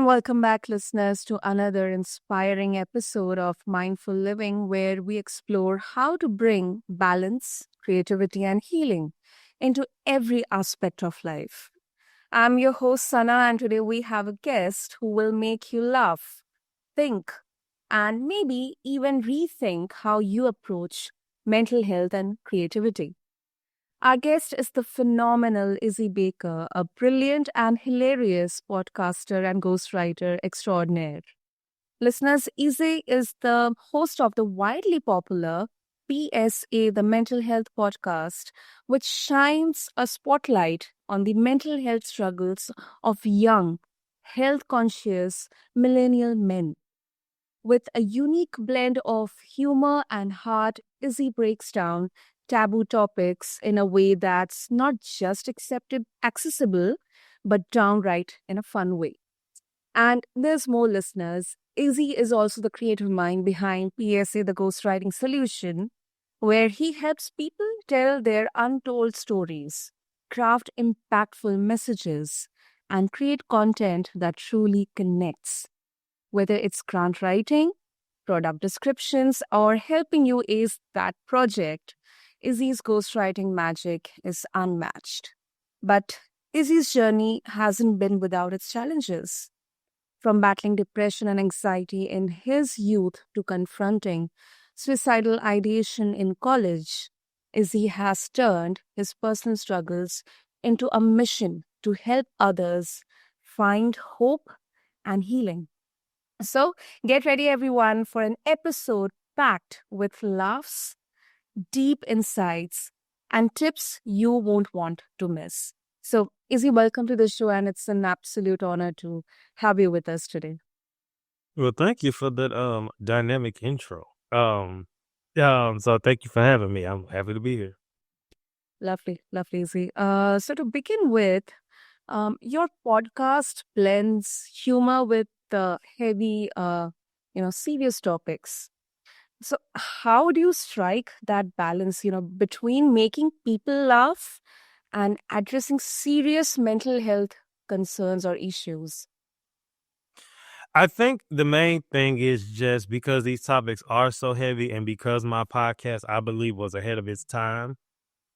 and welcome back, listeners, to another inspiring episode of Mindful Living, where we explore how to bring balance, creativity, and healing into every aspect of life. I'm your host, Sana, and today we have a guest who will make you laugh, think, and maybe even rethink how you approach mental health and creativity. Our guest is the phenomenal Izzy Baker, a brilliant and hilarious podcaster and ghostwriter extraordinaire. Listeners, Izzy is the host of the widely popular PSA, the Mental Health Podcast, which shines a spotlight on the mental health struggles of young, health conscious millennial men. With a unique blend of humor and heart, Izzy breaks down taboo topics in a way that's not just accessible, but downright in a fun way. And there's more, listeners. Izzy is also the creative mind behind PSA, the Ghostwriting Solution, where he helps people tell their untold stories, craft impactful messages, and create content that truly connects. Whether it's grant writing, product descriptions, or helping you ace that project, Izzy's ghostwriting magic is unmatched. But Izzy's journey hasn't been without its challenges. From battling depression and anxiety in his youth to confronting suicidal ideation in college, Izzy has turned his personal struggles into a mission to help others find hope and healing. So, get ready, everyone, for an episode packed with laughs, deep insights, and tips you won't want to miss. So, Izzy, welcome to the show, and it's an absolute honor to have you with us today. Well, thank you for that dynamic intro. So thank you for having me. I'm happy to be here. Lovely, lovely, Izzy. So, to begin with, your podcast blends humor with heavy, serious topics. So, how do you strike that balance, between making people laugh and addressing serious mental health concerns or issues? I think the main thing is just because these topics are so heavy and because my podcast, I believe, was ahead of its time.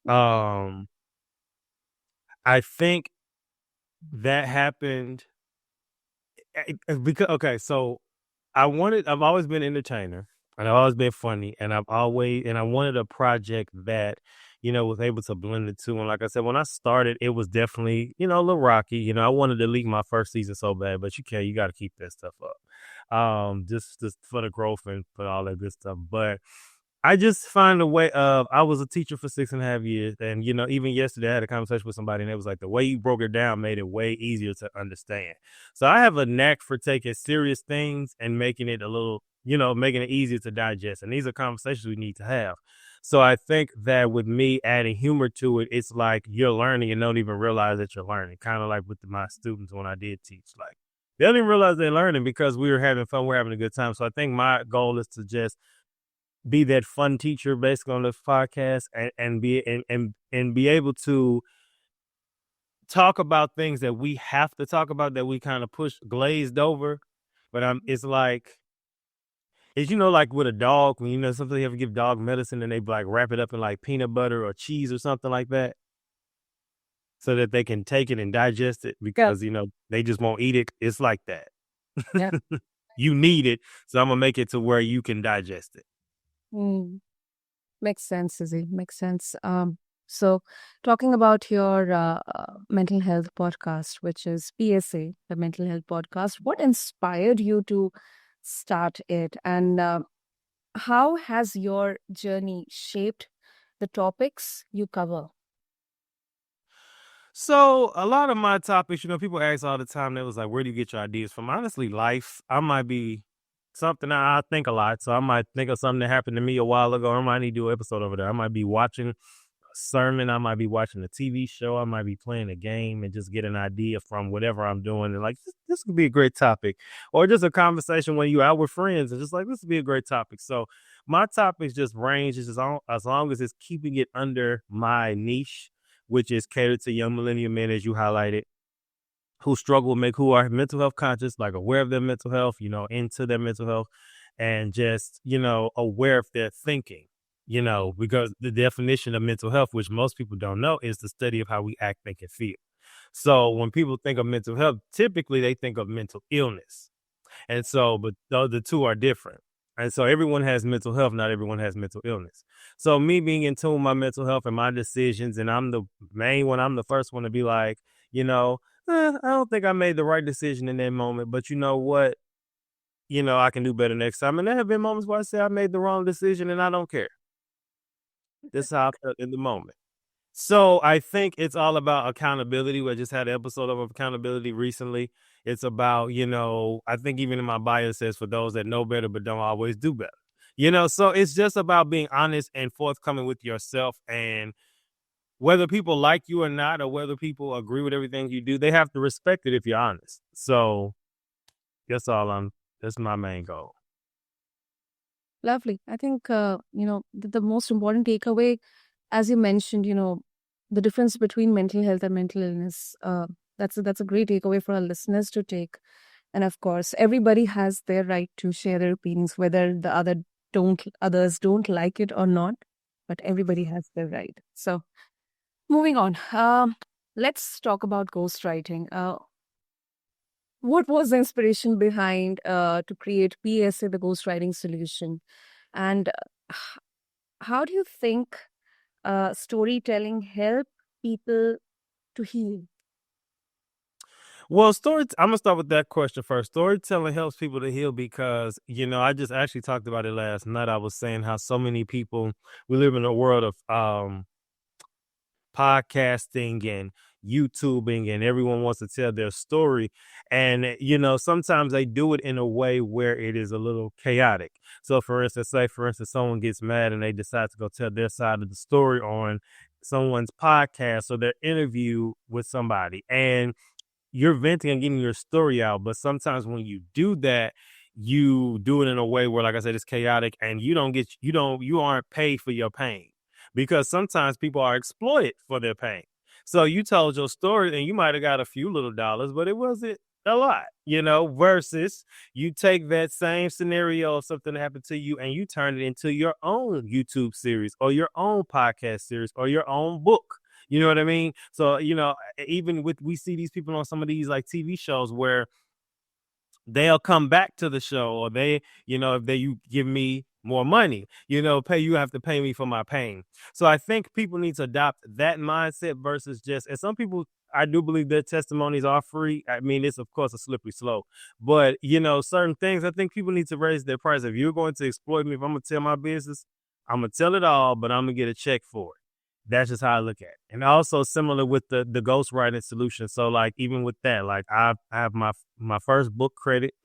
Um, I think that happened because so I've always been an entertainer and I've always been funny and I wanted a project that, was able to blend the two. And like I said, when I started, it was definitely, a little rocky. I wanted to leave my first season so bad, but you got to keep that stuff up. Just for the growth and for all that good stuff. But I just find a way of I was a teacher for 6.5 years. And, even yesterday I had a conversation with somebody and it was like the way you broke it down made it way easier to understand. So I have a knack for taking serious things and making it a little, making it easier to digest. And these are conversations we need to have. So I think that with me adding humor to it, it's like you're learning and don't even realize that you're learning. Kind of like with my students when I did teach, like they don't even realize they're learning because we were having fun. We're having a good time. So I think my goal is to just be that fun teacher basically on this podcast and be able to talk about things that we have to talk about that we kind of push glazed over. But it's like it's like with a dog when sometimes you have to give dog medicine and they like wrap it up in like peanut butter or cheese or something like that so that they can take it and digest it Yeah. because they just won't eat it. It's like that. Yeah. You need it, so I'm gonna make it to where you can digest it. Mm, makes sense, Izzy. Makes sense. So, talking about your mental health podcast, which is PSA, the Mental Health Podcast, what inspired you to start it? And how has your journey shaped the topics you cover? So a lot of my topics, people ask all the time. They was like, "Where do you get your ideas from?" Honestly, life. I might be something I think a lot, so I might think of something that happened to me a while ago. I might need to do an episode over there. I might be watching a sermon. I might be watching a TV show. I might be playing a game and just get an idea from whatever I'm doing. And like, this could be a great topic, or just a conversation when you out with friends and just like this would be a great topic. So my topics just range as long as it's keeping it under my niche, which is catered to young millennial men, as you highlighted. who struggle with who are mental health conscious, like aware of their mental health, into their mental health, and just, aware of their thinking, because the definition of mental health, which most people don't know, is the study of how we act, think, and feel. So when people think of mental health, typically they think of mental illness. And so, but the two are different. And so everyone has mental health, not everyone has mental illness. So me being in tune with my mental health and my decisions, and I'm the main one, I'm the first one to be like, you know, I don't think I made the right decision in that moment, but you know what? I can do better next time. And there have been moments where I say I made the wrong decision and I don't care. This is how I felt in the moment. So I think it's all about accountability. We just had an episode of accountability recently. It's about, I think even in my bio it says for those that know better but don't always do better. So it's just about being honest and forthcoming with yourself. And whether people like you or not, or whether people agree with everything you do, they have to respect it if you're honest. So that's all that's my main goal. Lovely. I think, the most important takeaway, as you mentioned, the difference between mental health and mental illness. That's a great takeaway for our listeners to take. And of course, everybody has their right to share their opinions, whether others don't like it or not. But everybody has their right. So moving on. Let's talk about ghostwriting. What was the inspiration behind to create PSA, the ghostwriting solution? And how do you think storytelling help people to heal? Well, I'm gonna start with that question first. Storytelling helps people to heal because, I just actually talked about it last night. I was saying how so many people, we live in a world of podcasting and YouTubing, and everyone wants to tell their story. And, sometimes they do it in a way where it is a little chaotic. So for instance, say for instance, someone gets mad and they decide to go tell their side of the story on someone's podcast or their interview with somebody. And you're venting and getting your story out. But sometimes when you do that, you do it in a way where, like I said, it's chaotic, and you aren't paid for your pain, because sometimes people are exploited for their pain. So you told your story and you might have got a few little dollars, but it wasn't a lot, versus you take that same scenario of something that happened to you and you turn it into your own YouTube series or your own podcast series or your own book. You know what I mean? So, even we see these people on some of these like TV shows where they'll come back to the show, or if you give me more money, you have to pay me for my pain. So I think people need to adopt that mindset versus and some people, I do believe their testimonies are free. I mean, it's of course a slippery slope, but certain things, I think people need to raise their price. If you're going to exploit me, if I'm going to tell my business, I'm going to tell it all, but I'm going to get a check for it. That's just how I look at it. And also similar with the ghostwriting solution. So like even with that, like I have my first book credit.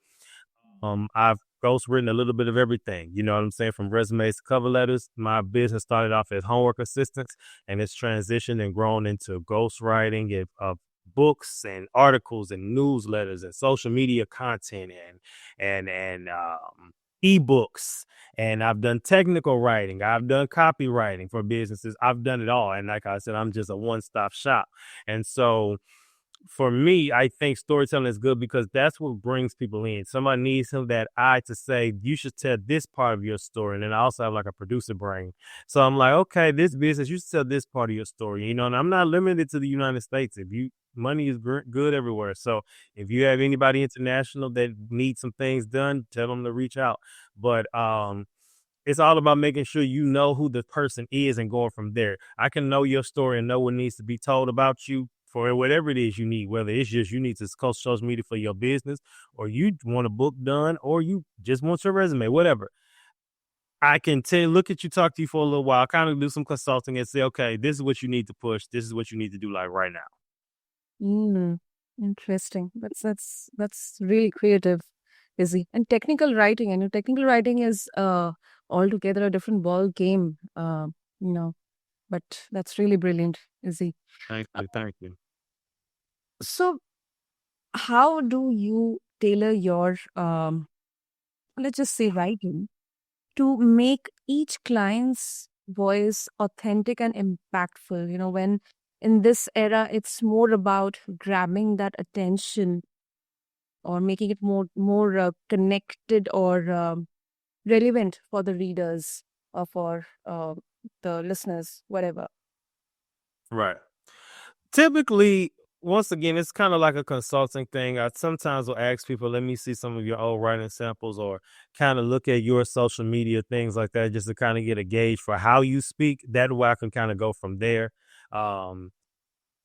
I've ghostwritten a little bit of everything. You know what I'm saying? From resumes to cover letters. My business started off as homework assistance, and it's transitioned and grown into ghostwriting of books and articles and newsletters and social media content and ebooks. And I've done technical writing. I've done copywriting for businesses. I've done it all. And like I said, I'm just a one-stop shop. And so for me, I think storytelling is good because that's what brings people in. Somebody needs that eye to say, you should tell this part of your story. And then I also have like a producer brain. So I'm like, okay, this business, you should tell this part of your story, and I'm not limited to the United States. Money is good everywhere. So if you have anybody international that needs some things done, tell them to reach out. But, it's all about making sure you know who the person is and going from there. I can know your story and know what needs to be told about you for whatever it is you need, whether it's just you need to post social media for your business, or you want a book done, or you just want your resume, whatever. I can look at you, talk to you for a little while, kind of do some consulting and say, okay, this is what you need to push. This is what you need to do like right now. Mm, interesting. That's really creative, Izzy. And technical writing is altogether a different ball game. You know, but that's really brilliant, Izzy. Thank Uh, you. Thank you. so, how do you tailor your let's just say writing to make each client's voice authentic and impactful? When in this era, it's more about grabbing that attention or making it more connected or relevant for the readers or for the listeners, whatever. Right. Typically, once again, it's kind of like a consulting thing. I sometimes will ask people, let me see some of your old writing samples or kind of look at your social media, things like that, just to kind of get a gauge for how you speak. That way I can kind of go from there. Um,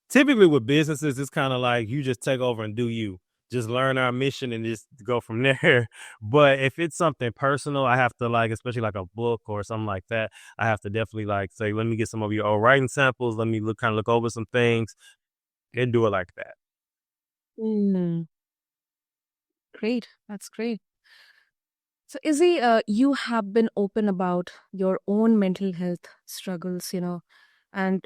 Typically with businesses, it's kind of like you just take over and do you. Just learn our mission and just go from there. But if it's something personal, I have to like, especially like a book or something like that, I have to definitely like say, let me get some of your old writing samples. Let me look over some things and do it like that. Mm, great. That's great. So, Izzy, you have been open about your own mental health struggles, and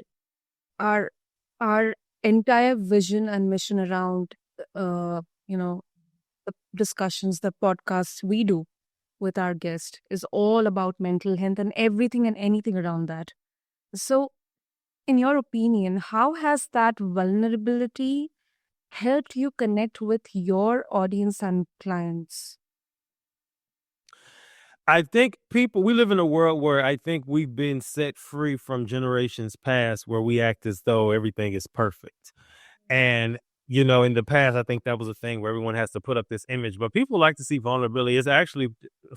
our our entire vision and mission around, uh, you know, the discussions, the podcasts we do with our guest is all about mental health and everything and anything around that. So, in your opinion, how has that vulnerability helped you connect with your audience and clients? I think we live in a world where I think we've been set free from generations past where we act as though everything is perfect. And, in the past, I think that was a thing where everyone has to put up this image, but people like to see vulnerability. It's actually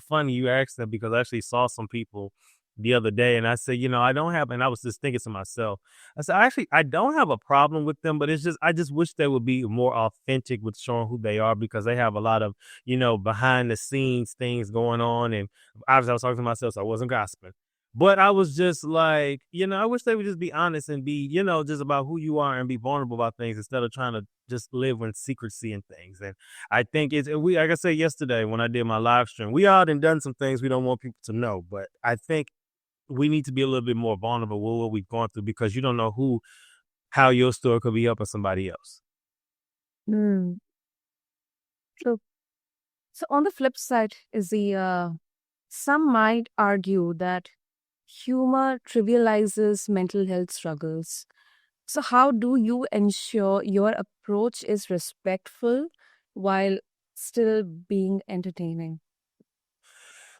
funny you asked that because I actually saw some people the other day and I said, and I was just thinking to myself, I said, I don't have a problem with them, but I just wish they would be more authentic with showing who they are because they have a lot of, behind the scenes things going on. And obviously I was talking to myself, so I wasn't gossiping. But I was just like, I wish they would just be honest and be, just about who you are and be vulnerable about things instead of trying to just live in secrecy and things. And I think like I said yesterday when I did my live stream, we all done some things we don't want people to know. But I think we need to be a little bit more vulnerable with what we've gone through because you don't know how your story could be helping somebody else. Hmm. True. So, on the flip side, is the some might argue that humor trivializes mental health struggles. So, how do you ensure your approach is respectful while still being entertaining?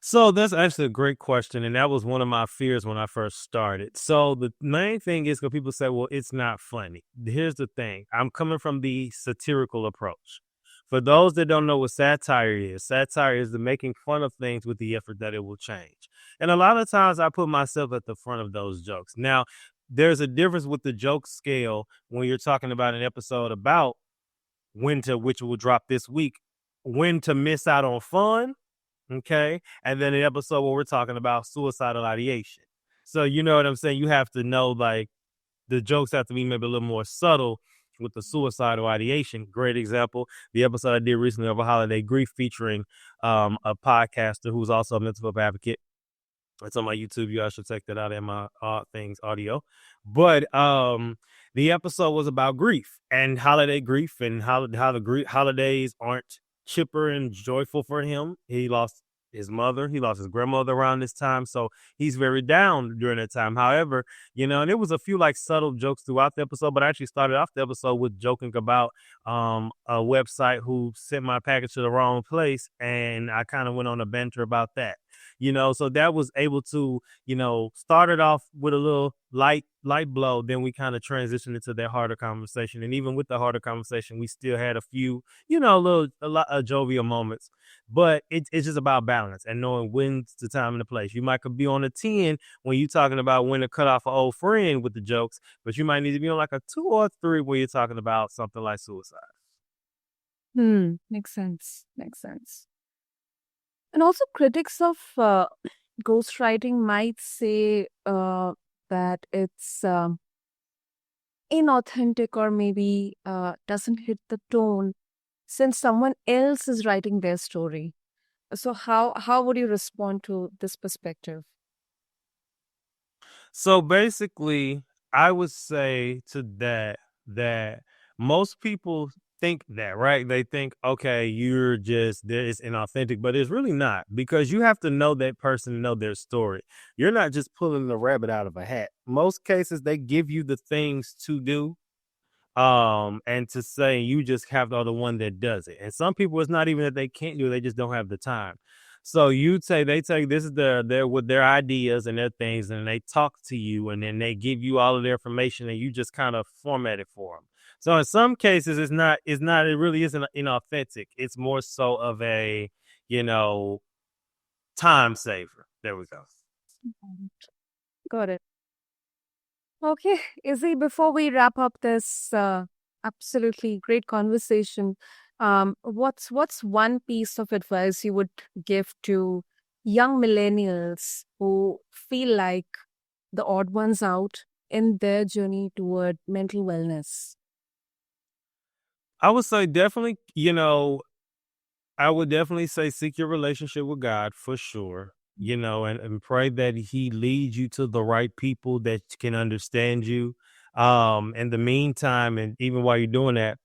So that's actually a great question. And that was one of my fears when I first started. So the main thing is because people say, well, it's not funny. Here's the thing I'm coming from the satirical approach. For those that don't know what satire is the making fun of things with the effort that it will change. And a lot of times I put myself at the front of those jokes. Now, there's a difference with the joke scale when you're talking about an episode about which will drop this week, when to miss out on fun. Okay. And then an episode where we're talking about suicidal ideation. So, you know what I'm saying? You have to know, like, the jokes have to be maybe a little more subtle with the suicidal ideation. Great example. The episode I did recently of a holiday grief featuring a podcaster who's also a mental health advocate. It's on my YouTube. You guys should check that out in my things audio. But the episode was about grief and holiday grief and how the holidays aren't chipper and joyful for him. He lost his mother, he lost his grandmother around this time, so he's very down during that time. However, and there was a few like subtle jokes throughout the episode, but I actually started off the episode with joking about a website who sent my package to the wrong place, and I kind of went on a banter about that. So that was able to, started off with a little light blow. Then we kind of transitioned into that harder conversation. And even with the harder conversation, we still had a few, a lot of jovial moments. But it's just about balance and knowing when's the time and the place. You might could be on a 10 when you're talking about when to cut off an old friend with the jokes, but you might need to be on like a 2 or 3 when you're talking about something like suicide. Makes sense. Makes sense. And also, critics of ghostwriting might say that it's inauthentic or maybe doesn't hit the tone since someone else is writing their story. So, how would you respond to this perspective? So basically, I would say to that most people think that, right? They think, okay, you're just there, it's inauthentic, but it's really not because you have to know that person to know their story. You're not just pulling the rabbit out of a hat. Most cases, they give you the things to do, and to say you just have the one that does it. And some people, it's not even that they can't do it, they just don't have the time. So you say they take this is their with their ideas and their things, and they talk to you, and then they give you all of their information, and you just kind of format it for them. So in some cases, it's not it really isn't inauthentic. It's more so of a you know time saver. There we go. Mhm. Got it. Okay, Izzy, before we wrap up this absolutely great conversation, what's one piece of advice you would give to young millennials who feel like the odd ones out in their journey toward mental wellness? I would say definitely, I would definitely say seek your relationship with God for sure, and pray that He leads you to the right people that can understand you. In the meantime, and even while you're doing that,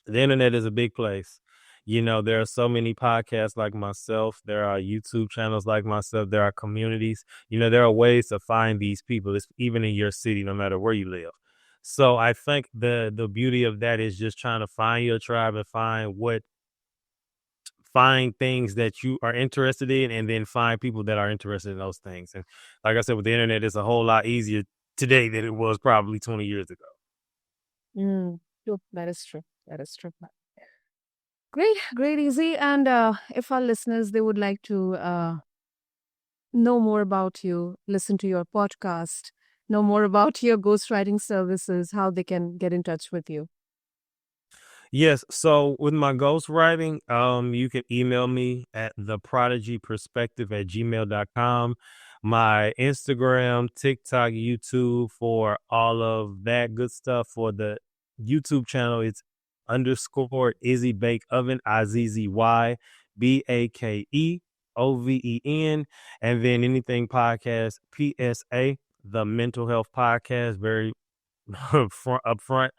the internet is a big place. There are so many podcasts like myself. There are YouTube channels like myself. There are communities. There are ways to find these people, even in your city, no matter where you live. So I think the beauty of that is just trying to find your tribe and find things that you are interested in, and then find people that are interested in those things. And like I said, with the internet, it's a whole lot easier today than it was probably 20 years ago. Mm, true. That is true. That is true. Great, great, Easy. And if our listeners they would like to know more about you, listen to your podcast, know more about your ghostwriting services, how they can get in touch with you. Yes. So with my ghostwriting, you can email me at theprodigyperspective@gmail.com. My Instagram, TikTok, YouTube for all of that good stuff. For the YouTube channel, it's underscore Izzy Bake Oven, IZZYBAKEOVEN. And then anything podcast, PSA, the mental health podcast, very up front.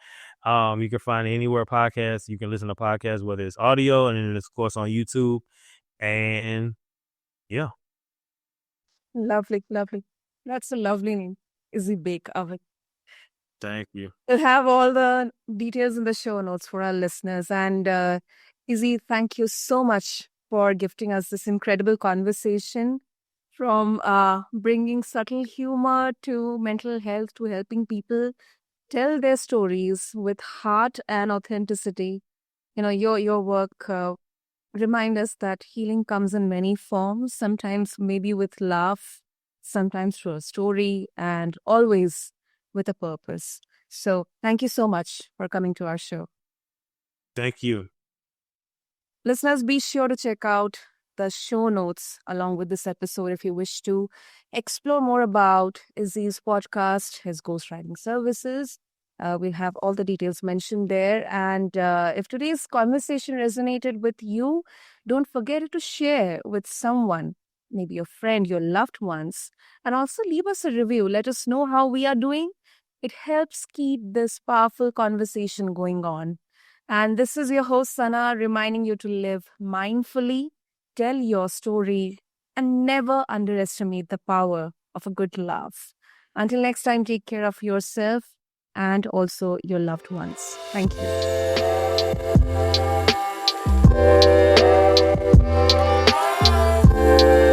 You can find it anywhere podcasts. You can listen to podcasts, whether it's audio, and then it's of course on YouTube. And yeah, Lovely, lovely. That's a lovely name. Izzy Bake Oven. thank you. We'll have all the details in the show notes for our listeners. And Izzy, thank you so much for gifting us this incredible conversation from bringing subtle humor to mental health to helping people tell their stories with heart and authenticity. Your work remind us that healing comes in many forms, sometimes maybe with laugh, sometimes through a story, and always with a purpose. So thank you so much for coming to our show. Thank you. Listeners, be sure to check out the show notes along with this episode if you wish to explore more about Izzy's podcast, his ghostwriting services. We'll have all the details mentioned there. And if today's conversation resonated with you, don't forget to share with someone, maybe your friend, your loved ones, and also leave us a review. Let us know how we are doing. It helps keep this powerful conversation going on. And this is your host, Sana, reminding you to live mindfully, tell your story, and never underestimate the power of a good laugh. Until next time, take care of yourself and also your loved ones. Thank you.